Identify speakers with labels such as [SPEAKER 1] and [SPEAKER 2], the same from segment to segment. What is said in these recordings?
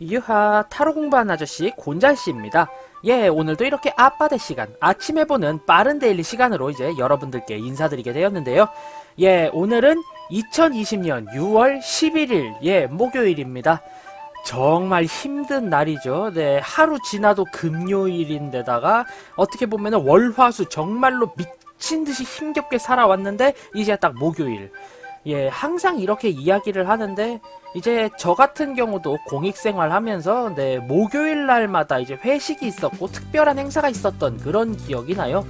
[SPEAKER 1] 유하, 타로 공부한 아저씨 곤잘씨입니다. 예, 오늘도 이렇게 아빠대 시간, 아침에 보는 빠른 데일리 시간으로 이제 여러분들께 인사드리게 되었는데요. 예, 오늘은 2020년 6월 11일, 예, 목요일입니다. 정말 힘든 날이죠. 네, 하루 지나도 금요일인데다가 어떻게 보면 월화수 정말로 미친듯이 힘겹게 살아왔는데 이제 딱 목요일. 예, 항상 이렇게 이야기를 하는데 이제 저 같은 경우도 공익생활 하면서 네, 목요일 날마다 이제 회식이 있었고 특별한 행사가 있었던 그런 기억이 나요.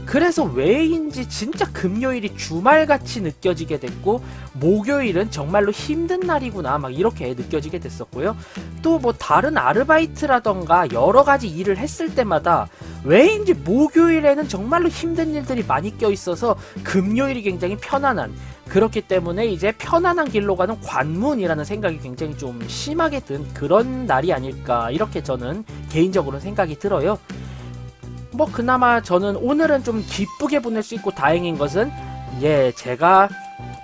[SPEAKER 1] 그래서 왜인지 진짜 금요일이 주말같이 느껴지게 됐고 목요일은 정말로 힘든 날이구나 막 이렇게 느껴지게 됐었고요. 또 뭐 다른 아르바이트라던가 여러가지 일을 했을 때마다 왜인지 목요일에는 정말로 힘든 일들이 많이 껴있어서 금요일이 굉장히 편안한, 그렇기 때문에 이제 편안한 길로 가는 관문이라는 생각이 굉장히 좀 심하게 든 그런 날이 아닐까 이렇게 저는 개인적으로 생각이 들어요. 뭐 그나마 저는 오늘은 좀 기쁘게 보낼 수 있고 다행인 것은 예, 제가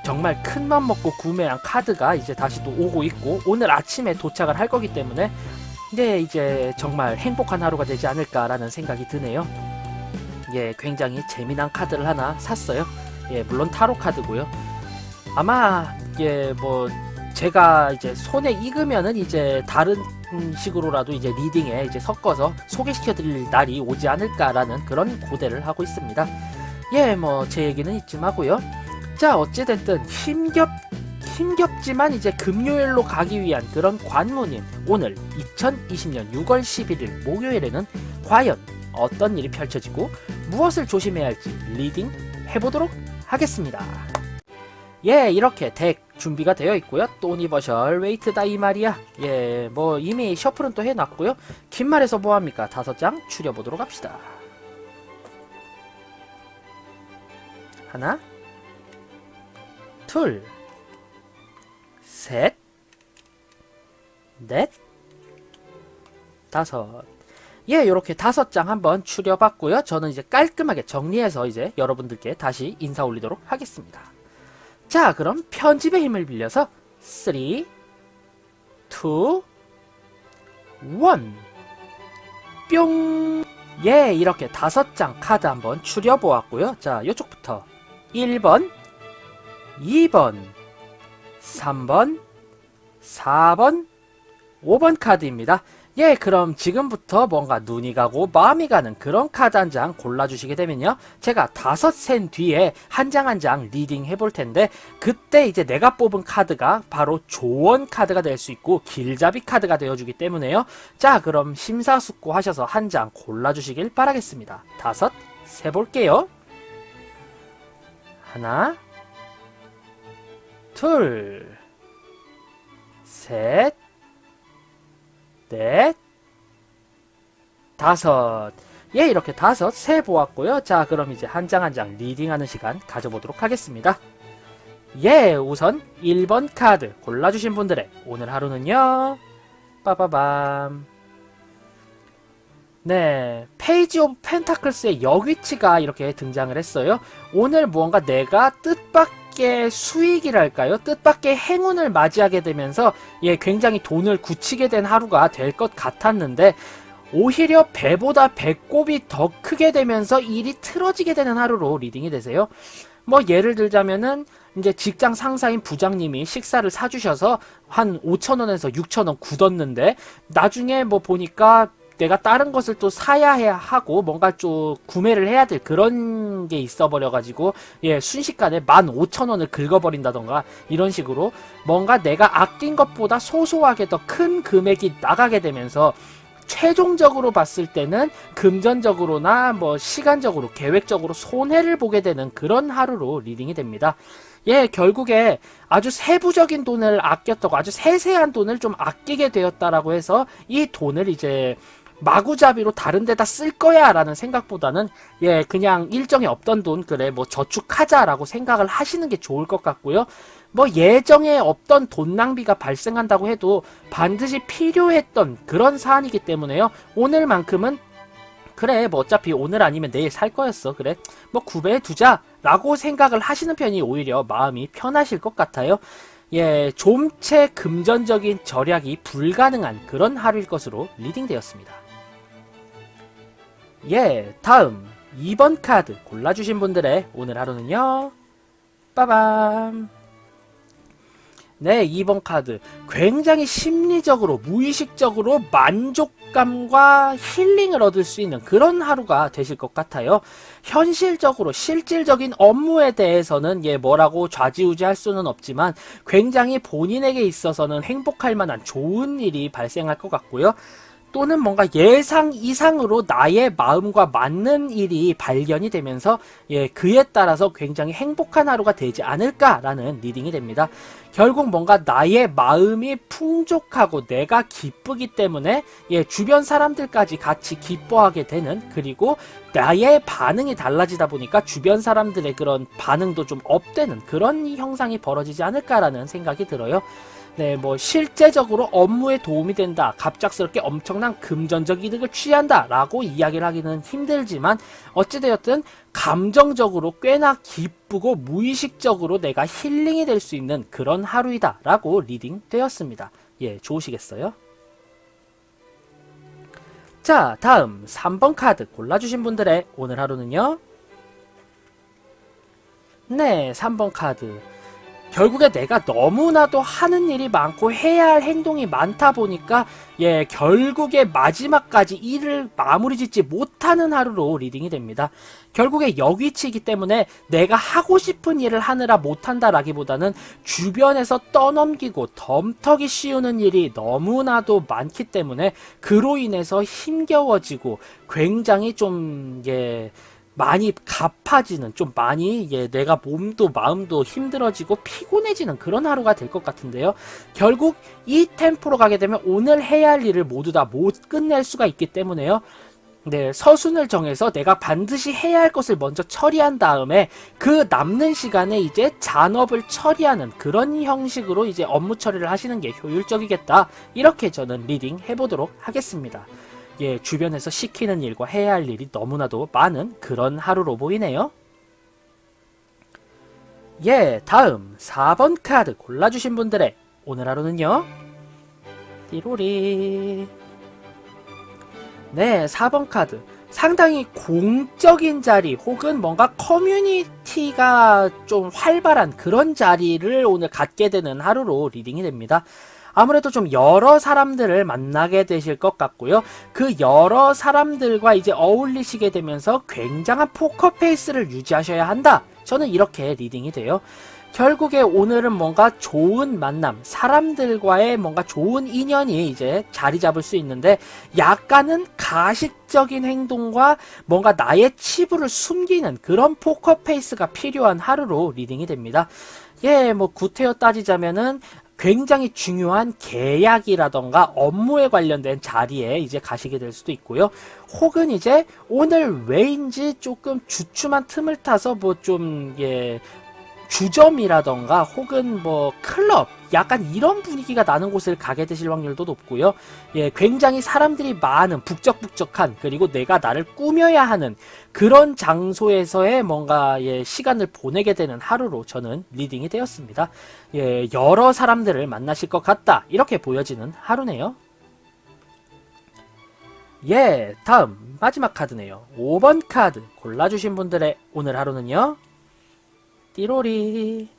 [SPEAKER 1] 정말 큰 맘 먹고 구매한 카드가 이제 다시 또 오고 있고 오늘 아침에 도착을 할 거기 때문에 네, 이제 정말 행복한 하루가 되지 않을까라는 생각이 드네요. 예, 굉장히 재미난 카드를 하나 샀어요. 예, 물론 타로 카드고요. 아마 예, 뭐 제가 이제 손에 익으면은 이제 다른 식으로라도 이제 리딩에 이제 섞어서 소개시켜 드릴 날이 오지 않을까라는 그런 고대를 하고 있습니다. 예, 뭐 제 얘기는 이쯤 하고요. 자, 어찌됐든 힘겹지만 이제 금요일로 가기 위한 그런 관문인 오늘 2020년 6월 11일 목요일에는 과연 어떤 일이 펼쳐지고 무엇을 조심해야 할지 리딩 해보도록 하겠습니다. 예, 이렇게 덱 준비가 되어 있고요. 또 유니버셜 웨이트다 이 말이야. 예, 뭐 이미 셔플은 또 해놨고요. 긴 말해서 뭐합니까? 5장 추려보도록 합시다. 하나, 둘, 셋, 넷, 다섯. 예, 요렇게 5장 한번 추려봤고요. 저는 이제 깔끔하게 정리해서 이제 여러분들께 다시 인사 올리도록 하겠습니다. 자, 그럼 편집의 힘을 빌려서 3, 2, 1 뿅! 예, 이렇게 5장 카드 한번 추려보았고요. 자, 요쪽부터 1번, 2번, 3번, 4번, 5번 카드입니다. 예, 그럼 지금부터 뭔가 눈이 가고 마음이 가는 그런 카드 한 장 골라주시게 되면요. 제가 5센 뒤에 한 장 한 장 리딩 해볼 텐데 그때 이제 내가 뽑은 카드가 바로 조언 카드가 될 수 있고 길잡이 카드가 되어주기 때문에요. 자, 그럼 심사숙고하셔서 한 장 골라주시길 바라겠습니다. 5, 세볼게요. 하나, 둘, 셋, 넷, 5. 예, 이렇게 5, 세 보았고요. 자, 그럼 이제 한 장 한 장 리딩하는 시간 가져보도록 하겠습니다. 예, 우선 1번 카드 골라주신 분들의 오늘 하루는요. 빠바밤. 네, 페이지 오브 펜타클스의 역위치가 이렇게 등장을 했어요. 오늘 무언가 내가 뜻밖의 수익이랄까요? 뜻밖의 행운을 맞이하게 되면서 예, 굉장히 돈을 굳히게 된 하루가 될 것 같았는데 오히려 배보다 배꼽이 더 크게 되면서 일이 틀어지게 되는 하루로 리딩이 되세요. 뭐 예를 들자면은 이제 직장 상사인 부장님이 식사를 사주셔서 한 5,000원에서 6,000원 굳었는데 나중에 뭐 보니까 내가 다른 것을 또 사야 해야 하고 뭔가 좀 구매를 해야 될 그런 게 있어 버려가지고 예, 순식간에 15,000원을 긁어버린다던가 이런 식으로 뭔가 내가 아낀 것보다 소소하게 더 큰 금액이 나가게 되면서 최종적으로 봤을 때는 금전적으로나 뭐 시간적으로 계획적으로 손해를 보게 되는 그런 하루로 리딩이 됩니다. 예, 결국에 아주 세부적인 돈을 아꼈다고 아주 세세한 돈을 좀 아끼게 되었다라고 해서 이 돈을 이제 마구잡이로 다른 데다 쓸 거야 라는 생각보다는 예, 그냥 일정에 없던 돈 그래 뭐 저축하자 라고 생각을 하시는 게 좋을 것 같고요. 뭐 예정에 없던 돈 낭비가 발생한다고 해도 반드시 필요했던 그런 사안이기 때문에요. 오늘만큼은 그래 뭐 어차피 오늘 아니면 내일 살 거였어, 그래 뭐 구매해 두자 라고 생각을 하시는 편이 오히려 마음이 편하실 것 같아요. 예, 좀채 금전적인 절약이 불가능한 그런 하루일 것으로 리딩되었습니다. 예, 다음 2번 카드 골라주신 분들의 오늘 하루는요. 빠밤. 네, 2번 카드. 굉장히 심리적으로, 무의식적으로 만족감과 힐링을 얻을 수 있는 그런 하루가 되실 것 같아요. 현실적으로, 실질적인 업무에 대해서는 뭐라고 좌지우지할 수는 없지만 굉장히 본인에게 있어서는 행복할 만한 좋은 일이 발생할 것 같고요. 또는 뭔가 예상 이상으로 나의 마음과 맞는 일이 발견이 되면서 그에 따라서 굉장히 행복한 하루가 되지 않을까라는 리딩이 됩니다. 결국 뭔가 나의 마음이 풍족하고 내가 기쁘기 때문에 주변 사람들까지 같이 기뻐하게 되는, 그리고 나의 반응이 달라지다 보니까 주변 사람들의 그런 반응도 좀 업되는 그런 형상이 벌어지지 않을까라는 생각이 들어요. 네, 뭐 실제적으로 업무에 도움이 된다, 갑작스럽게 엄청난 금전적 이득을 취한다 라고 이야기를 하기는 힘들지만 어찌되었든 감정적으로 꽤나 기쁘고 무의식적으로 내가 힐링이 될 수 있는 그런 하루이다 라고 리딩 되었습니다. 예, 좋으시겠어요? 자, 다음 3번 카드 골라주신 분들의 오늘 하루는요. 네, 3번 카드. 결국에 내가 너무나도 하는 일이 많고 해야 할 행동이 많다 보니까 결국에 마지막까지 일을 마무리 짓지 못하는 하루로 리딩이 됩니다. 결국에 역위치이기 때문에 내가 하고 싶은 일을 하느라 못한다라기보다는 주변에서 떠넘기고 덤터기 씌우는 일이 너무나도 많기 때문에 그로 인해서 힘겨워지고 굉장히 좀 많이 가파지는, 좀 많이 내가 몸도 마음도 힘들어지고 피곤해지는 그런 하루가 될 것 같은데요. 결국 이 템포로 가게 되면 오늘 해야 할 일을 모두 다 못 끝낼 수가 있기 때문에요. 네, 서순을 정해서 내가 반드시 해야 할 것을 먼저 처리한 다음에 그 남는 시간에 이제 잔업을 처리하는 그런 형식으로 이제 업무 처리를 하시는 게 효율적이겠다. 이렇게 저는 리딩 해보도록 하겠습니다. 주변에서 시키는 일과 해야 할 일이 너무나도 많은 그런 하루로 보이네요. 다음 4번 카드 골라주신 분들의 오늘 하루는요. 띠로리. 네, 4번 카드. 상당히 공적인 자리 혹은 뭔가 커뮤니티가 좀 활발한 그런 자리를 오늘 갖게 되는 하루로 리딩이 됩니다. 아무래도 좀 여러 사람들을 만나게 되실 것 같고요. 그 여러 사람들과 이제 어울리시게 되면서 굉장한 포커페이스를 유지하셔야 한다. 저는 이렇게 리딩이 돼요. 결국에 오늘은 뭔가 좋은 만남, 사람들과의 뭔가 좋은 인연이 이제 자리 잡을 수 있는데 약간은 가식적인 행동과 뭔가 나의 치부를 숨기는 그런 포커페이스가 필요한 하루로 리딩이 됩니다. 뭐 구태여 따지자면은 굉장히 중요한 계약이라던가 업무에 관련된 자리에 이제 가시게 될 수도 있고요. 혹은 이제 오늘 왜인지 조금 주춤한 틈을 타서 뭐 좀 주점이라던가 혹은 뭐 클럽, 약간 이런 분위기가 나는 곳을 가게 되실 확률도 높고요. 굉장히 사람들이 많은 북적북적한, 그리고 내가 나를 꾸며야 하는 그런 장소에서의 뭔가 시간을 보내게 되는 하루로 저는 리딩이 되었습니다. 여러 사람들을 만나실 것 같다, 이렇게 보여지는 하루네요. 다음 마지막 카드네요. 5번 카드 골라주신 분들의 오늘 하루는요. 띠로리.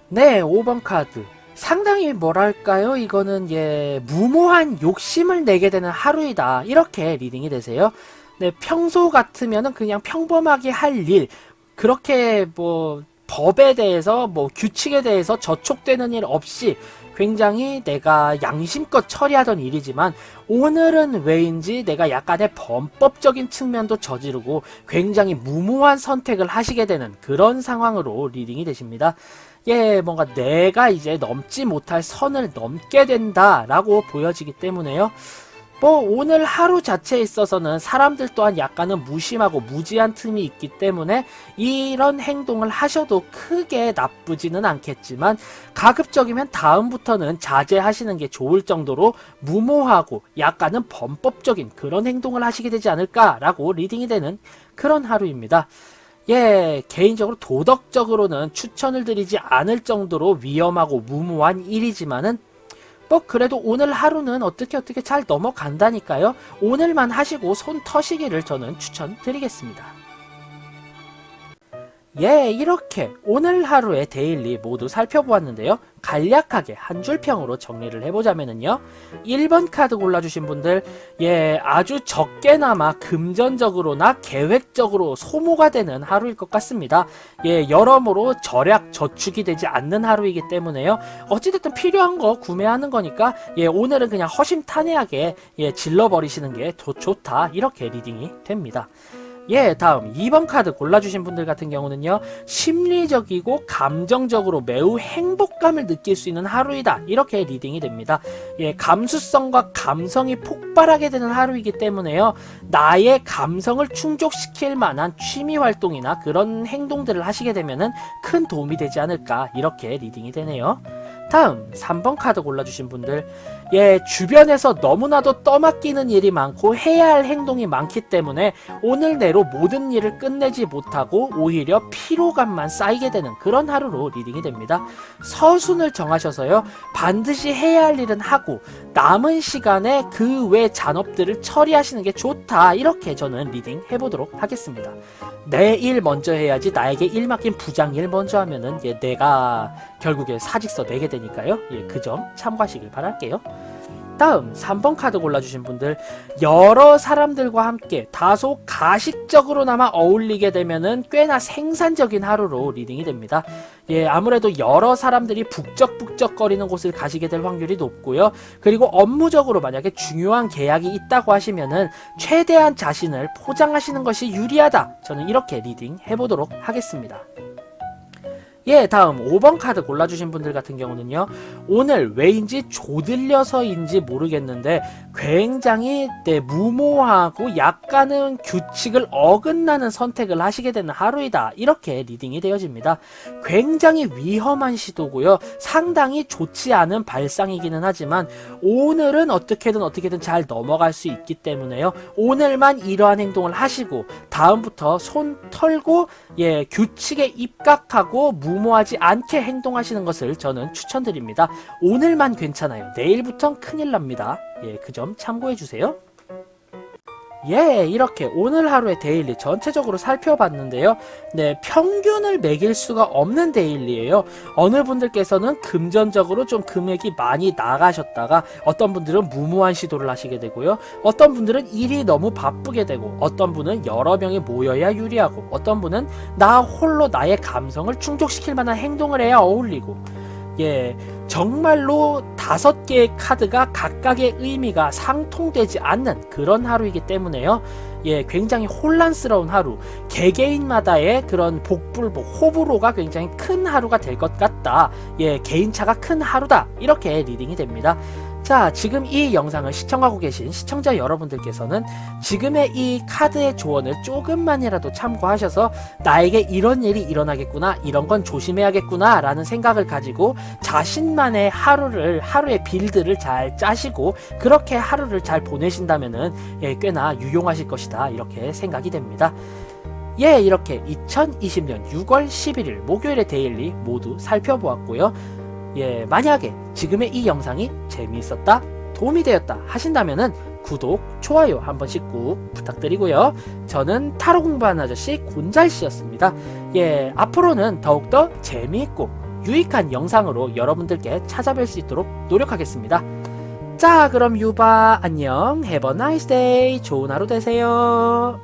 [SPEAKER 1] 네, 5번 카드. 상당히 뭐랄까요? 이거는 무모한 욕심을 내게 되는 하루이다. 이렇게 리딩이 되세요. 네, 평소 같으면은 그냥 평범하게 할 일, 그렇게 뭐 법에 대해서 뭐 규칙에 대해서 저촉되는 일 없이 굉장히 내가 양심껏 처리하던 일이지만 오늘은 왜인지 내가 약간의 범법적인 측면도 저지르고 굉장히 무모한 선택을 하시게 되는 그런 상황으로 리딩이 되십니다. 뭔가 내가 이제 넘지 못할 선을 넘게 된다라고 보여지기 때문에요. 뭐 오늘 하루 자체에 있어서는 사람들 또한 약간은 무심하고 무지한 틈이 있기 때문에 이런 행동을 하셔도 크게 나쁘지는 않겠지만 가급적이면 다음부터는 자제하시는 게 좋을 정도로 무모하고 약간은 범법적인 그런 행동을 하시게 되지 않을까라고 리딩이 되는 그런 하루입니다. 예, 개인적으로 도덕적으로는 추천을 드리지 않을 정도로 위험하고 무모한 일이지만은 뭐 그래도 오늘 하루는 어떻게 잘 넘어간다니까요. 오늘만 하시고 손 터시기를 저는 추천드리겠습니다. 예, 이렇게 오늘 하루의 데일리 모두 살펴보았는데요. 간략하게 한 줄 평으로 정리를 해보자면은요. 1번 카드 골라주신 분들, 예, 아주 적게나마 금전적으로나 계획적으로 소모가 되는 하루일 것 같습니다. 예, 여러모로 절약, 저축이 되지 않는 하루이기 때문에요. 어찌됐든 필요한 거 구매하는 거니까, 예, 오늘은 그냥 허심탄회하게, 예, 질러버리시는 게 좋다. 이렇게 리딩이 됩니다. 예, 다음 2번 카드 골라주신 분들 같은 경우는요. 심리적이고 감정적으로 매우 행복감을 느낄 수 있는 하루이다. 이렇게 리딩이 됩니다. 예, 감수성과 감성이 폭발하게 되는 하루이기 때문에요. 나의 감성을 충족시킬 만한 취미활동이나 그런 행동들을 하시게 되면은 큰 도움이 되지 않을까. 이렇게 리딩이 되네요. 다음 3번 카드 골라주신 분들, 예, 주변에서 너무나도 떠맡기는 일이 많고 해야 할 행동이 많기 때문에 오늘 내로 모든 일을 끝내지 못하고 오히려 피로감만 쌓이게 되는 그런 하루로 리딩이 됩니다. 서순을 정하셔서요, 반드시 해야 할 일은 하고 남은 시간에 그 외 잔업들을 처리하시는 게 좋다. 이렇게 저는 리딩 해보도록 하겠습니다. 내 일 먼저 해야지, 나에게 일 맡긴 부장 일 먼저 하면은, 예, 내가 결국에 사직서 내게 되니까요. 예, 그 점 참고하시길 바랄게요. 다음 3번 카드 골라주신 분들, 여러 사람들과 함께 다소 가식적으로나마 어울리게 되면은 꽤나 생산적인 하루로 리딩이 됩니다. 예, 아무래도 여러 사람들이 북적북적거리는 곳을 가시게 될 확률이 높고요. 그리고 업무적으로 만약에 중요한 계약이 있다고 하시면은 최대한 자신을 포장하시는 것이 유리하다. 저는 이렇게 리딩 해보도록 하겠습니다. 예, 다음 5번 카드 골라주신 분들 같은 경우는요. 오늘 왜인지 조들려서인지 모르겠는데 굉장히 무모하고 약간은 규칙을 어긋나는 선택을 하시게 되는 하루이다. 이렇게 리딩이 되어집니다. 굉장히 위험한 시도고요. 상당히 좋지 않은 발상이기는 하지만 오늘은 어떻게든 잘 넘어갈 수 있기 때문에요. 오늘만 이러한 행동을 하시고 다음부터 손 털고, 예, 규칙에 입각하고 무모하지 않게 행동하시는 것을 저는 추천드립니다. 오늘만 괜찮아요. 내일부턴 큰일 납니다. 예, 그 점 참고해 주세요. 예, 이렇게 오늘 하루의 데일리 전체적으로 살펴봤는데요. 네, 평균을 매길 수가 없는 데일리예요. 어느 분들께서는 금전적으로 좀 금액이 많이 나가셨다가 어떤 분들은 무모한 시도를 하시게 되고요. 어떤 분들은 일이 너무 바쁘게 되고, 어떤 분은 여러 명이 모여야 유리하고, 어떤 분은 나 홀로 나의 감성을 충족시킬 만한 행동을 해야 어울리고, 예, 정말로 5개의 카드가 각각의 의미가 상통되지 않는 그런 하루이기 때문에요. 예, 굉장히 혼란스러운 하루, 개개인마다의 그런 복불복, 호불호가 굉장히 큰 하루가 될 것 같다. 예, 개인차가 큰 하루다. 이렇게 리딩이 됩니다. 자, 지금 이 영상을 시청하고 계신 시청자 여러분들께서는 지금의 이 카드의 조언을 조금만이라도 참고하셔서 나에게 이런 일이 일어나겠구나, 이런 건 조심해야겠구나 라는 생각을 가지고 자신만의 하루의 빌드를 잘 짜시고 그렇게 하루를 잘 보내신다면은, 예, 꽤나 유용하실 것이다. 이렇게 생각이 됩니다. 예, 이렇게 2020년 6월 11일 목요일의 데일리 모두 살펴보았고요. 예, 만약에 지금의 이 영상이 재미있었다, 도움이 되었다 하신다면은 구독, 좋아요 한 번씩 꾹 부탁드리고요. 저는 타로 공부하는 아저씨 곤잘씨였습니다. 예, 앞으로는 더욱더 재미있고 유익한 영상으로 여러분들께 찾아뵐 수 있도록 노력하겠습니다. 자, 그럼 유바 안녕, have a nice day, 좋은 하루 되세요.